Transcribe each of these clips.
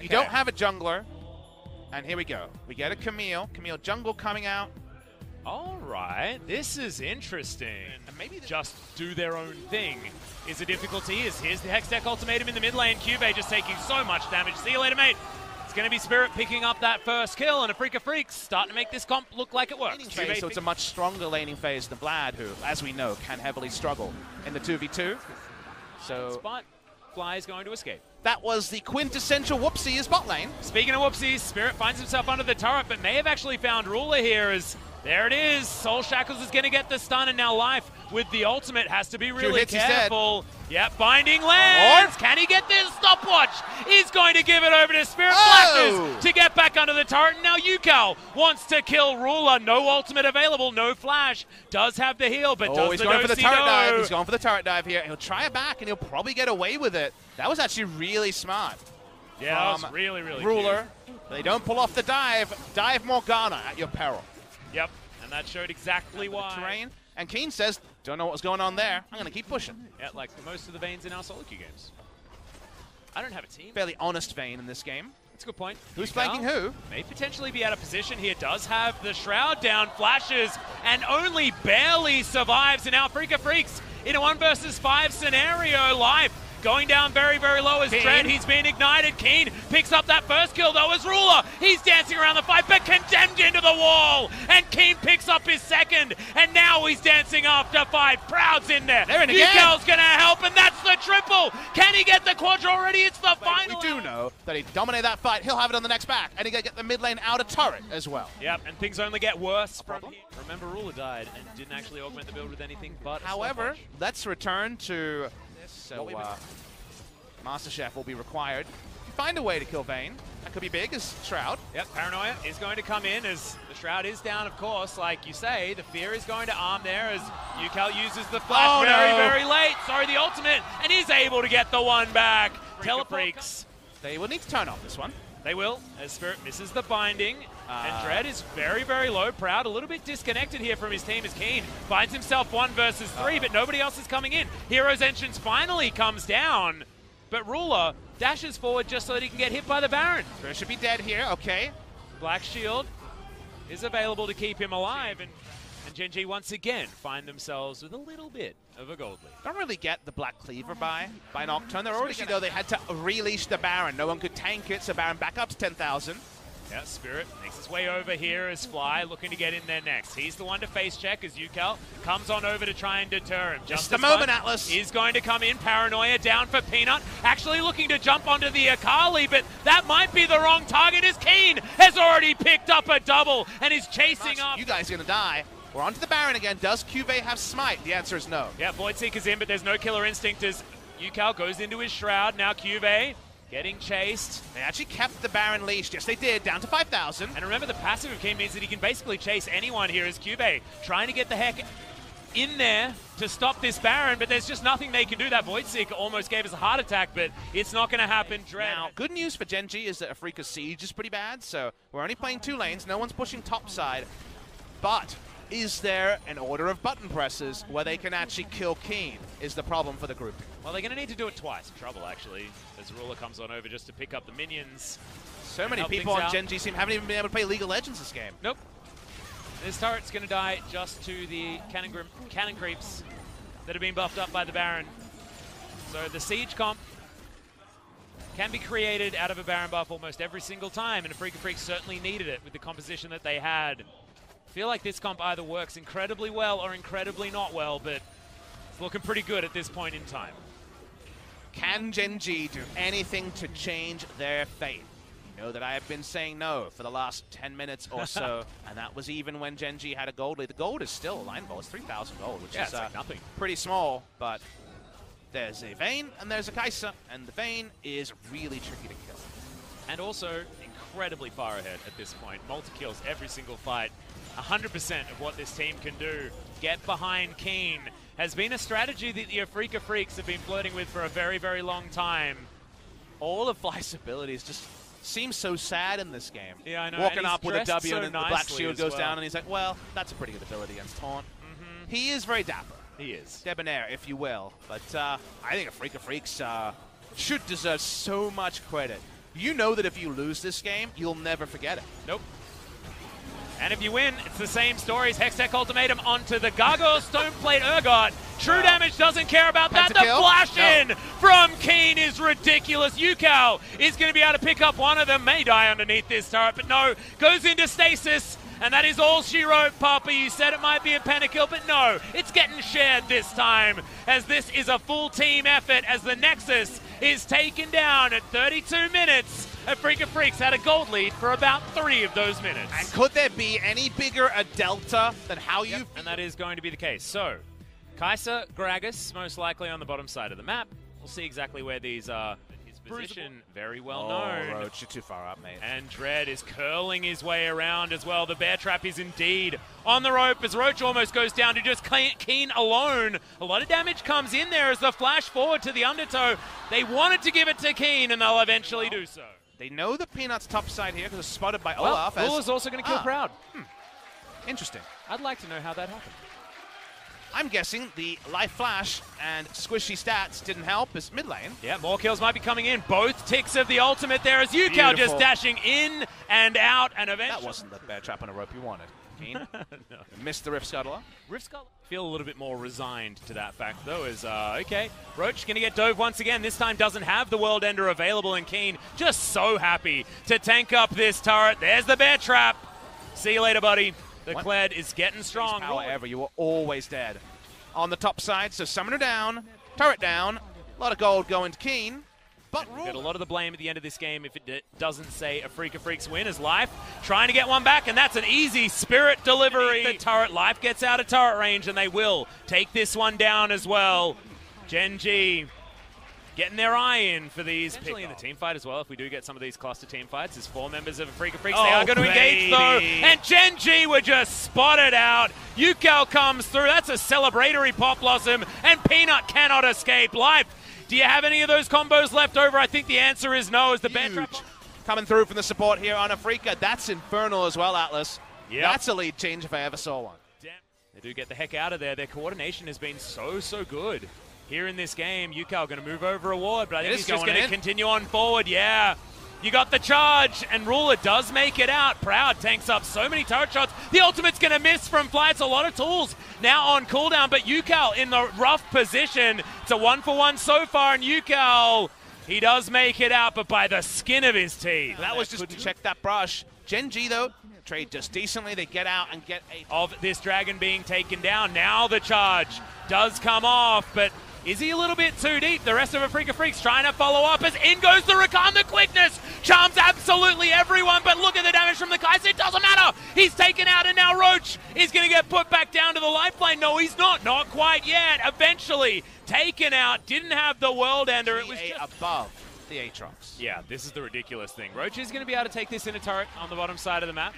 You don't have a jungler. And here we go. We get a Camille. Camille jungle coming out. All right, this is interesting. And maybe just do their own thing is a difficulty. Here's the Hextech ultimatum in the mid lane. Cube just taking so much damage. See you later, mate. It's going to be Spirit picking up that first kill, and Afreeca Freecs starting to make this comp look like it works. Phase, so it's a much stronger laning phase than Vlad, who, as we know, can heavily struggle in the 2v2. So But Fly is going to escape. That was the quintessential whoopsie is bot lane. Speaking of whoopsies, Spirit finds himself under the turret, but may have actually found Ruler here as there it is. Soul Shackles is going to get the stun, and now Life with the ultimate has to be really careful. Yep, binding lands. Can he get this stopwatch? He's going to give it over to Spirit Flashes to get back under the turret. And now Yukal wants to kill Ruler. No ultimate available, no flash. Does have the heal, but does he's the going for the turret dive. He's go? going for the turret dive here. He'll try it back, and he'll probably get away with it. That was actually really smart. Yeah, that was really, really Ruler. cute. They don't pull off the dive. Dive Morgana at your peril. Yep, and that showed exactly why. Terrain. And Keen says, don't know what's going on there. I'm going to keep pushing. Yeah, like most of the Vaynes in our solo queue games. I don't have a team. Fairly honest Vayne in this game. That's a good point. Who's flanking who? May potentially be out of position here. Does have the Shroud down, flashes, and only barely survives. And now Afreeca Freecs in a 1 versus 5 scenario. Life going down very, very low as Dread. He's been ignited. Keen picks up that first kill, though, as Ruler. He's dancing around the fight, but condemned into the wall. And Keen picks up his second, and now he's dancing after 5. Proud's in there. Yukal's going to help, and that's the triple. Can he get the quadra already? It's the final. We do know that he dominated that fight. He'll have it on the next back, and he's going to get the mid lane out of turret as well. Yep, and things only get worse from here. Remember, Ruler died and didn't actually augment the build with anything but however, let's return to this. So, Master Chef will be required. If you find a way to kill Vayne, that could be big as Shroud. Yep, Paranoia is going to come in as the Shroud is down, of course. Like you say, the Fear is going to arm there as Yukal uses the flash very late. Sorry, the ultimate, and is able to get the one back. Freecs. They will need to turn off this one. They will, as Spirit misses the binding. And Dread is very, very low. Proud a little bit disconnected here from his team as Keen finds himself 1 versus 3, but nobody else is coming in. Hero's Entrance finally comes down, but Ruler dashes forward just so that he can get hit by the Baron. Spirit should be dead here, okay. Black Shield is available to keep him alive, and Gen G once again find themselves with a little bit of a gold lead. Don't really get the Black Cleaver by Nocturne. They're already, though, they had to release the Baron. No one could tank it, so Baron back up to 10,000. Yeah, Spirit makes his way over here as Fly looking to get in there next. He's the one to face check as Yukal comes on over to try and deter him. Just the moment, Atlas. Is going to come in. Paranoia down for Peanut. Actually looking to jump onto the Akali, but that might be the wrong target as Keen has already picked up a double and is chasing up. You guys are going to die. We're onto the Baron again. Does Cuvée have Smite? The answer is no. Yeah, Voidseeker's in, but there's no Killer Instinct as Yukal goes into his Shroud. Now Cuvée getting chased. They actually kept the Baron leashed. Yes, they did. Down to 5,000. And remember, the passive of Keen means that he can basically chase anyone here as Cuvée trying to get the heck in there to stop this Baron, but there's just nothing they can do. That Voidseeker almost gave us a heart attack, but it's not going to happen. Dread. Now, good news for Gen G is that Afreeca's siege is pretty bad, so we're only playing 2 lanes. No one's pushing top side. But is there an order of button presses where they can actually kill Keen is the problem for the group. Well, they're going to need to do it twice. Trouble, actually, as Ruler comes on over just to pick up the minions. So many people on Gen G haven't even been able to play League of Legends this game. Nope. This turret's going to die just to the cannon creeps that have been buffed up by the Baron. So the siege comp can be created out of a Baron buff almost every single time, and Afreeca Freecs certainly needed it with the composition that they had. I feel like this comp either works incredibly well or incredibly not well, but it's looking pretty good at this point in time. Can Gen G do anything to change their fate? You know that I have been saying no for the last 10 minutes or so, and that was even when Gen G had a gold lead. The gold is still a line ball. It's 3,000 gold, which is like nothing. Pretty small, but there's a Vayne and there's a Kai'Sa, and the Vayne is really tricky to kill. And also incredibly far ahead at this point. Multi-kills every single fight. 100% of what this team can do. Get behind Keen has been a strategy that the Afreeca Freecs have been flirting with for a very, very long time. All of Fly's abilities just seem so sad in this game. Yeah, I know. Walking up with a W so and then the Black Shield goes down and he's like, well, that's a pretty good ability against Taunt. He is very dapper. He is. Debonair, if you will. But I think Afreeca Freecs should deserve so much credit. you know that if you lose this game, you'll never forget it. Nope. And if you win, it's the same stories. Hextech Ultimatum onto the Gargoyle Stoneplate Urgot. True Damage doesn't care about that. The flash in from Keen is ridiculous. Yukao is going to be able to pick up one of them. May die underneath this turret, but no. Goes into stasis, and that is all she wrote, Papa. You said it might be a pentakill, but no. It's getting shared this time, as this is a full team effort, as the Nexus is taken down at 32 minutes. Afreeca Freecs had a gold lead for about 3 of those minutes. And could there be any bigger a delta than how you... And that is going to be the case. So, Kai'Sa, Gragas, most likely on the bottom side of the map. We'll see exactly where these are. His position, very well known. Roach, you're too far up, mate. And Dread is curling his way around as well. The bear trap is indeed on the rope as Roach almost goes down to just Keen alone. A lot of damage comes in there as the flash forward to the undertow. They wanted to give it to Keen, and they'll eventually do so. They know the Peanut's top side here because it's spotted by well, Olaf. Ruler's also going to kill Proud. Interesting. I'd like to know how that happened. I'm guessing the life flash and squishy stats didn't help as mid lane. Yeah, more kills might be coming in. Both ticks of the ultimate there as Yukao just dashing in and out, and eventually... That wasn't the bear trap on a rope you wanted. Keen. No. Missed the Rift Scuttler. Rift Scuttler. Feel a little bit more resigned to that fact, though, as, okay, Roach going to get dove once again. This time doesn't have the World Ender available, and Keen just so happy to tank up this turret. There's the bear trap. See you later, buddy. The Kled is getting strong. However, you were always dead. On the top side, so Summoner down, turret down, a lot of gold going to Keen. But get a lot of the blame at the end of this game if it doesn't say Afreeca Freecs win as Life trying to get one back, and that's an easy spirit delivery. The turret, Life gets out of turret range, and they will take this one down as well. Gen G getting their eye in for these. Potentially in the team fight as well, if we do get some of these cluster team fights, there's 4 members of Afreeca Freecs. They are going to engage though, and Gen G were just spotted out. Yukao comes through. That's a celebratory Pop Blossom, and Peanut cannot escape. Life, do you have any of those combos left over? I think the answer is no, as the bear trap coming through from the support here on Afreeca. That's Infernal as well, Atlas. Yep. That's a lead change if I ever saw one. Damn. They do get the heck out of there. Their coordination has been so good here in this game. Yukao going to move over a ward, but I think he's just going to continue on forward. Yeah. You got the charge, and Ruler does make it out. Proud tanks up so many turret shots. The ultimate's going to miss from Fly. It's a lot of tools now on cooldown, but Yukao in the rough position. It's a 1-for-1 so far, and Yukao, he does make it out, but by the skin of his teeth. That was just to check that brush. Gen G, though, trade just decently. They get out and get of this dragon being taken down. Now the charge does come off, but is he a little bit too deep? The rest of Afreeca Freecs trying to follow up as in goes the Rakan. The quickness charms absolutely everyone, but look at the damage from the Kai'Sa. It doesn't matter. He's taken out, and now Roach is going to get put back down to the lifeline. No, he's not. Not quite yet. Eventually taken out. Didn't have the World Ender. It was just above the Aatrox. Yeah, this is the ridiculous thing. Roach is going to be able to take this in a turret on the bottom side of the map.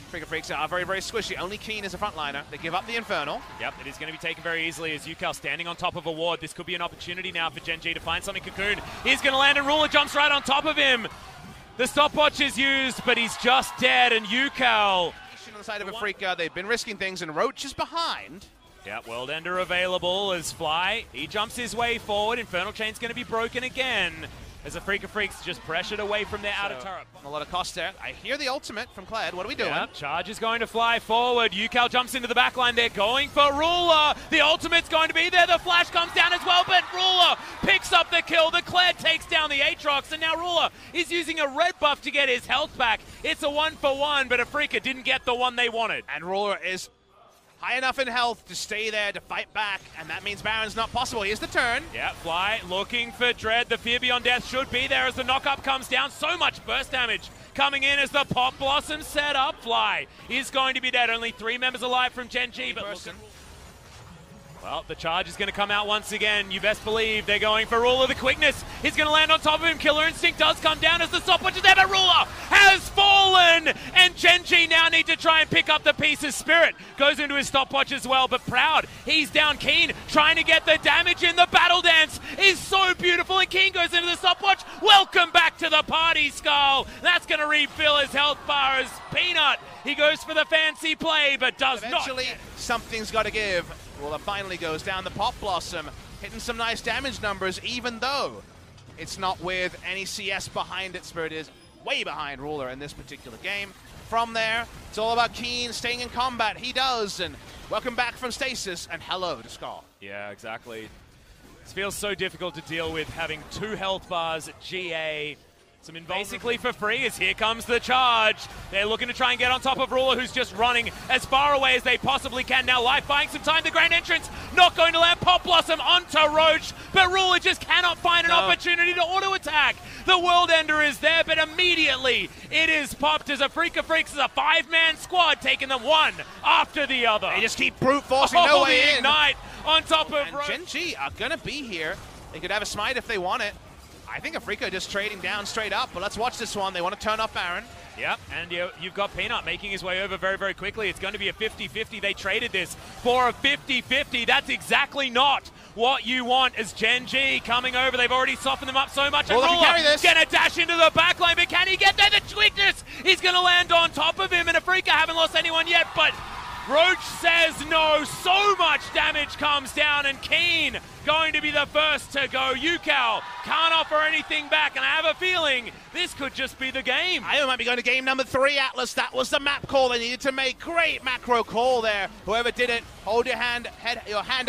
Afreeca Freecs are very, very squishy. Only Keen is a frontliner. They give up the Infernal. Yep, it is going to be taken very easily as Yukao standing on top of a ward. This could be an opportunity now for Gen G to find something. Cocoon, he's going to land, and Ruler jumps right on top of him. The stopwatch is used, but he's just dead, and Yukao... On the side of Afreeca, they've been risking things, and Roach is behind. Yeah, World Ender available as Fly. He jumps his way forward. Infernal Chain's going to be broken again, as Afreeca Freecs just pressured away from their outer turret. A lot of cost there. I hear the ultimate from Kled. What are we doing? Yep, charge is going to fly forward. Yukao jumps into the backline. They're going for Ruler. The ultimate's going to be there. The flash comes down as well, but Ruler picks up the kill. The Kled takes down the Aatrox, and now Ruler is using a red buff to get his health back. It's a 1-for-1, but Afreeca didn't get the one they wanted. And Ruler is high enough in health to stay there to fight back, and that means Baron's not possible. Here's the turn. Yeah, Fly looking for Dread. The Fear Beyond Death should be there as the knock-up comes down. So much burst damage coming in as the Pop Blossom set up. Fly is going to be dead. Only 3 members alive from Gen G, but well, the charge is going to come out once again. You best believe they're going for Ruler. The quickness is going to land on top of him. Killer Instinct does come down as the stopwatch is there, but Ruler has fallen, and Gen G now need to try and pick up the pieces. Spirit goes into his stopwatch as well, but Proud, he's down. Keen trying to get the damage in. The battle dance is so beautiful, and Keen goes into the stopwatch. Welcome back to the party, Skull. That's going to refill his health bar as Peanut, he goes for the fancy play, but does eventually, not. Something's got to give. Ruler finally goes down. The Pop Blossom hitting some nice damage numbers, even though It's not with any CS behind it. Spirit is way behind Ruler in this particular game. From there, it's all about Keen staying in combat. He does, and welcome back from stasis, and hello to Scar. Yeah, exactly. This feels so difficult to deal with, having 2 health bars at GA. Basically for free as here comes the charge. They're looking to try and get on top of Ruler, who's just running as far away as they possibly can. Now Life buying some time. The grand entrance not going to land. Pop Blossom onto Roach, but Ruler just cannot find an opportunity to auto attack. The World Ender is there, but immediately it is popped as Afreeca Freecs is a 5-man squad, taking them one after the other. They just keep brute forcing no way in. Ignite on top of Roach. Gen G are gonna be here. They could have a smite if they want it. I think Afreeca just trading down straight up, but let's watch this one. They want to turn off Baron. Yep, and you've got Peanut making his way over very, very quickly. It's going to be a 50-50. They traded this for a 50-50. That's exactly not what you want as Gen G coming over. They've already softened them up so much. And Ruler's going to dash into the backline, but can he get there? The quickness! He's going to land on top of him, and Afreeca haven't lost anyone yet, but Roach says no. So much damage comes down, and Keen going to be the first to go. UCal can't offer anything back, and I have a feeling this could just be the game. I might be going to game number 3, Atlas. That was the map call they needed to make. Great macro call there. Whoever did it, hold your hand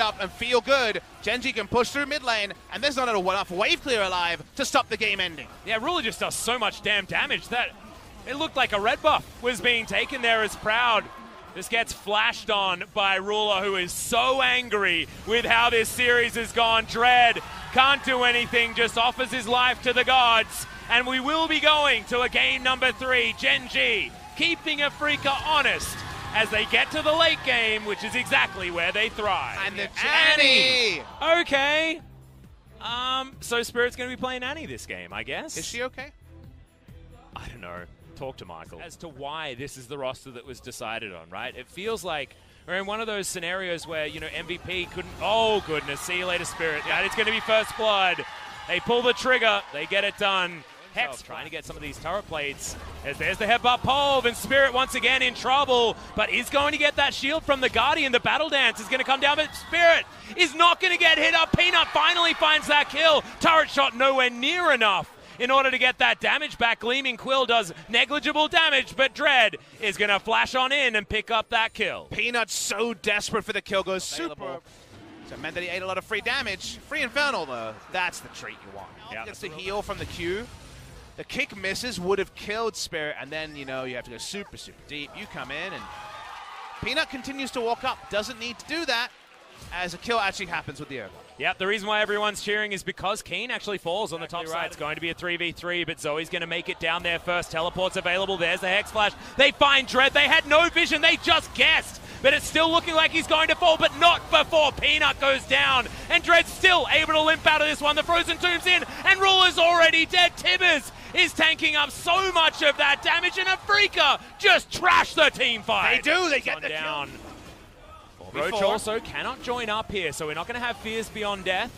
up and feel good. Gen G can push through mid lane, and there's not enough wave clear alive to stop the game ending. Yeah, Ruler just does so much damn damage that it looked like a red buff was being taken there as Proud. This gets flashed on by Ruler, who is so angry with how this series has gone. Dread can't do anything, just offers his life to the gods. And we will be going to a game number 3. Gen G keeping Afreeca honest as they get to the late game, which is exactly where they thrive. And the Annie! Okay. So Spirit's going to be playing Annie this game, I guess. Is she okay? I don't know. Talk to Michael as to why this is the roster that was decided on, right? It feels like we're in one of those scenarios where, you know, MVP couldn't... Oh, goodness. See you later, Spirit. Yeah, it's going to be first blood. They pull the trigger. They get it done. Hex trying to get some of these turret plates. As there's the headbutt pole, and Spirit once again in trouble, but is going to get that shield from the Guardian. The battle dance is going to come down, but Spirit is not going to get hit up. Peanut finally finds that kill. Turret shot nowhere near enough in order to get that damage back. Gleaming Quill does negligible damage, but Dread is going to flash on in and pick up that kill. Peanut's so desperate for the kill, goes super. So it meant that he ate a lot of free damage. Free Infernal, though, that's the treat you want. Yeah, gets the heal from the Q. The kick misses, would have killed Spirit, and then, you know, you have to go super, super deep. You come in, and Peanut continues to walk up. Doesn't need to do that, as a kill actually happens with the Ergo. Yep, the reason why everyone's cheering is because Keen actually falls on the top side. It's going to be a 3v3, but Zoe's going to make it down there first. Teleport's available. There's the Hex Flash. They find Dread. They had no vision. They just guessed. But it's still looking like he's going to fall, but not before Peanut goes down. And Dread's still able to limp out of this one. The Frozen Tomb's in, and Ruler's already dead. Tibbers is tanking up so much of that damage, and Afreeca just trashed the team fight. They do. They get the down. kill. Roach also cannot join up here, so we're not going to have Fears Beyond Death.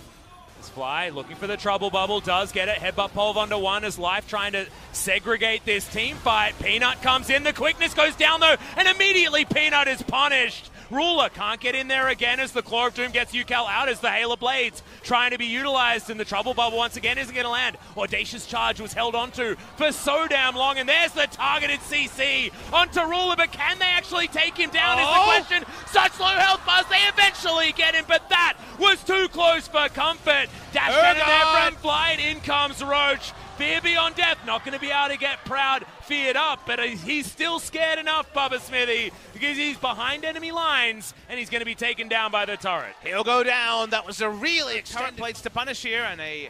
As Fly looking for the trouble bubble, does get it. Headbutt pole onto one as Life trying to segregate this team fight. Peanut comes in, the quickness goes down though, and immediately Peanut is punished. Ruler can't get in there again as the Claw of Doom gets UCal out as the Hail of Blades trying to be utilized, and the trouble bubble once again isn't going to land. Audacious Charge was held onto for so damn long, and there's the targeted CC onto Ruler, but can they actually take him down is the question. Such low health bars, they eventually get him, but that was too close for comfort. Dash cannon there from Flight, in comes Roach. Fear Beyond Death, not going to be able to get Proud feared up, but he's still scared enough, Bubba Smithy, because he's behind enemy lines, and he's going to be taken down by the turret. He'll go down. That was a really extended plates to punish here, and a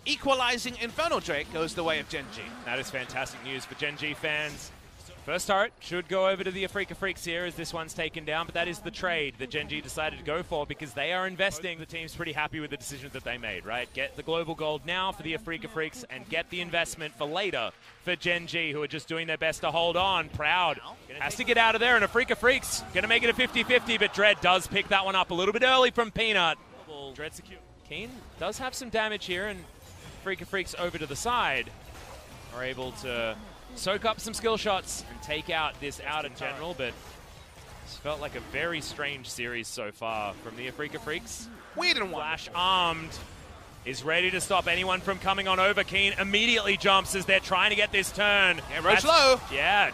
equalizing Infernal Drake goes the way of Gen G. That is fantastic news for Gen G fans. First turret should go over to the Afreeca Freecs here as this one's taken down, but that is the trade that Gen G decided to go for because they are investing. The team's pretty happy with the decisions that they made, right? Get the global gold now for the Afreeca Freecs and get the investment for later for Gen G, who are just doing their best to hold on. Proud has to get out of there, and Afreeca Freecs going to make it a 50-50, but Dread does pick that one up a little bit early from Peanut. Dread secure. Keen does have some damage here, and Afreeca Freecs over to the side are able to soak up some skill shots and take out this outer general, but it's felt like a very strange series so far from the Afreeca Freecs. Weird and Flash armed is ready to stop anyone from coming on over. Keen immediately jumps as they're trying to get this turn. Yeah, Roach low. Yeah.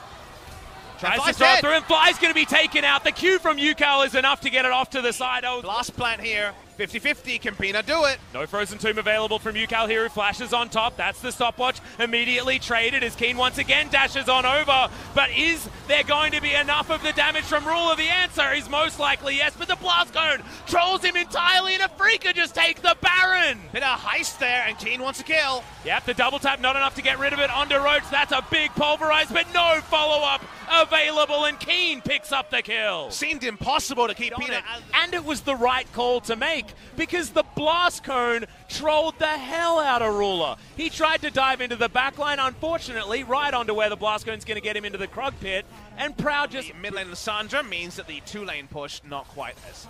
Tries to Fly's throw dead. through, and Fly's going to be taken out. The Q from UCal is enough to get it off to the side. Oh, Blast plant here. 50-50. Can Peanut do it? no Frozen Tomb available from UCal here, who flashes on top. That's the stopwatch. Immediately traded as Keen once again dashes on over. But is there going to be enough of the damage from Ruler? The answer is most likely yes, but the Blast Cone trolls him entirely, and Afreeca just takes the Baron. Bit of heist there, and Keen wants a kill. Yep, the double tap not enough to get rid of it onto Roach. That's a big pulverize, but no follow-up available, and Keen picks up the kill. Seemed impossible to keep Peanut. And it was the right call to make, because the Blast Cone trolled the hell out of Ruler. He tried to dive into the backline, unfortunately, right onto where the Blast Cone's going to get him into the Krug pit, and Proud just... The mid lane Lissandra means that the 2-lane push not quite as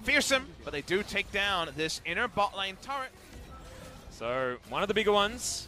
fearsome, but they do take down this inner bot lane turret. So, one of the bigger ones,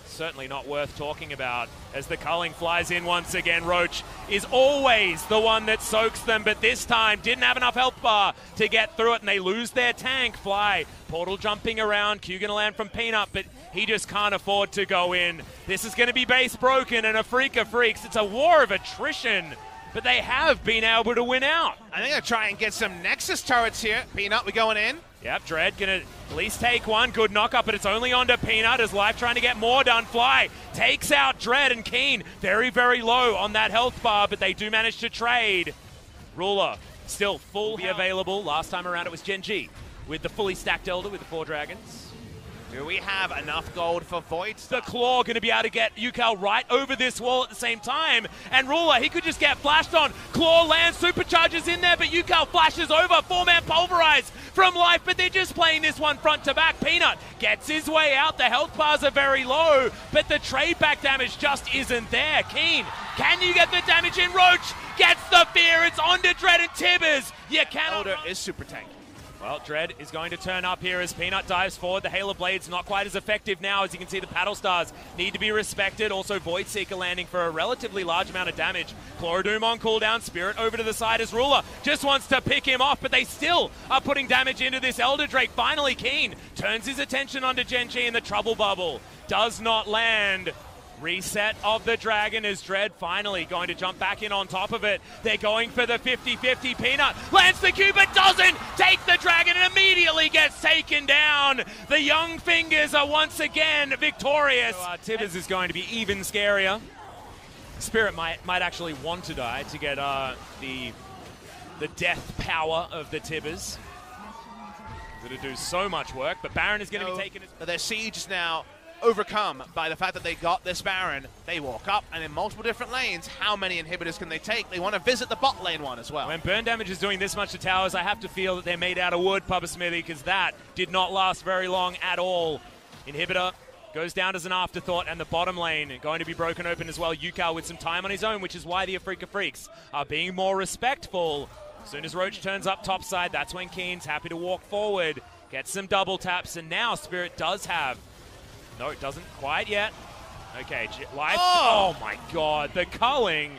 certainly not worth talking about, as the culling flies in once again. Roach is always the one that soaks them, but this time didn't have enough health bar to get through it, and they lose their tank. Fly, portal jumping around, Q gonna land from Peanut, but he just can't afford to go in. This is gonna be base broken, and Afreeca Freecs, it's a war of attrition, but they have been able to win out. I think they'll try and get some Nexus turrets here. Peanut, we going in. Yep, Dread gonna at least take one. Good knock-up, but it's only onto Peanut as Life trying to get more done. Fly takes out Dread, and Keen very, very low on that health bar, but they do manage to trade. Ruler still fully available. Last time around it was Gen G with the fully stacked Elder with the 4 dragons. Do we have enough gold for Void? The Claw going to be able to get UCal right over this wall at the same time. And Ruler, he could just get flashed on. Claw lands, supercharges in there, but UCal flashes over. 4-man pulverize from Life, but they're just playing this one front to back. Peanut gets his way out. The health bars are very low, but the trade back damage just isn't there. Keen, can you get the damage in? Roach gets the fear. It's onto Dread and Tibbers. You cannot. Elder is super tanky. Well, Dread is going to turn up here as Peanut dives forward. The Halo Blade's not quite as effective now. As you can see, the Paddle Stars need to be respected. Also, Void Seeker landing for a relatively large amount of damage. Chlorodoom on cooldown. Spirit over to the side as Ruler just wants to pick him off, but they still are putting damage into this Elder Drake. Finally, Keen turns his attention onto Gen G in the Trouble Bubble. Does not land. Reset of the Dragon as Dread finally going to jump back in on top of it. They're going for the 50-50. Peanut lands the Q but doesn't take the Dragon and immediately gets taken down. The Young Fingers are once again victorious. So, Tibbers is going to be even scarier. Spirit might actually want to die to get the death power of the Tibbers. It'll do so much work, but Baron is going to be taken. Their siege is now overcome by the fact that they got this Baron. They walk up, and in multiple different lanes, how many inhibitors can they take? They want to visit the bot lane one as well. When burn damage is doing this much to towers, I have to feel that they're made out of wood, Papa Smithy, because that did not last very long at all. Inhibitor goes down as an afterthought, and the bottom lane going to be broken open as well. UCal with some time on his own, which is why the Afreeca Freecs are being more respectful. As soon as Roach turns up topside, that's when Keen's happy to walk forward, get some double taps, and now Spirit does have... No, it doesn't quite yet. Okay, Life. Oh my god, the culling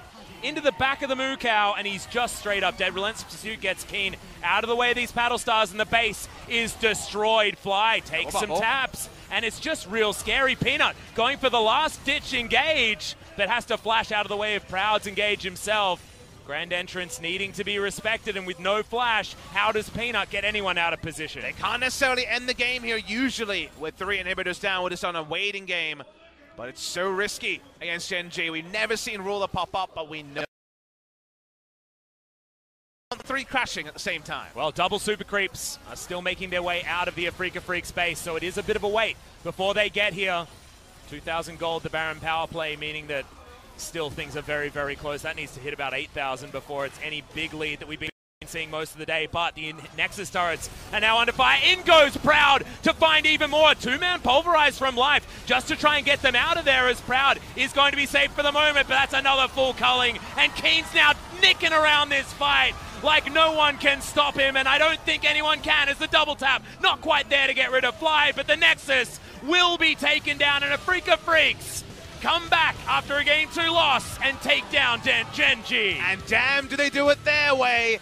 into the back of the Moo Cow, and he's just straight up dead. Relentless Pursuit gets Keen out of the way of these Paddle Stars, and the base is destroyed. Fly takes some taps, and it's just real scary. Peanut going for the last-ditch engage, but has to flash out of the way of Proud's engage himself. Grand entrance needing to be respected, and with no flash, how does Peanut get anyone out of position? They can't necessarily end the game here, usually, with 3 inhibitors down. We're just on a waiting game, but it's so risky against Gen G. We've never seen Ruler pop up, but we know 3 crashing at the same time. Well, double super creeps are still making their way out of the Afreeca Freecs base, so it is a bit of a wait before they get here. 2,000 gold, the Baron power play, meaning that still things are very, very close. That needs to hit about 8,000 before it's any big lead that we've been seeing most of the day, but the Nexus turrets are now under fire. In goes Proud to find even more. 2-man pulverize from Life just to try and get them out of there, as Proud is going to be safe for the moment, but that's another full culling, and Keen's now nicking around this fight like no one can stop him, and I don't think anyone can, as the double tap not quite there to get rid of Fly, but the Nexus will be taken down, and Afreeca Freecs come back after a Game 2 loss and take down Gen G. And damn, do they do it their way.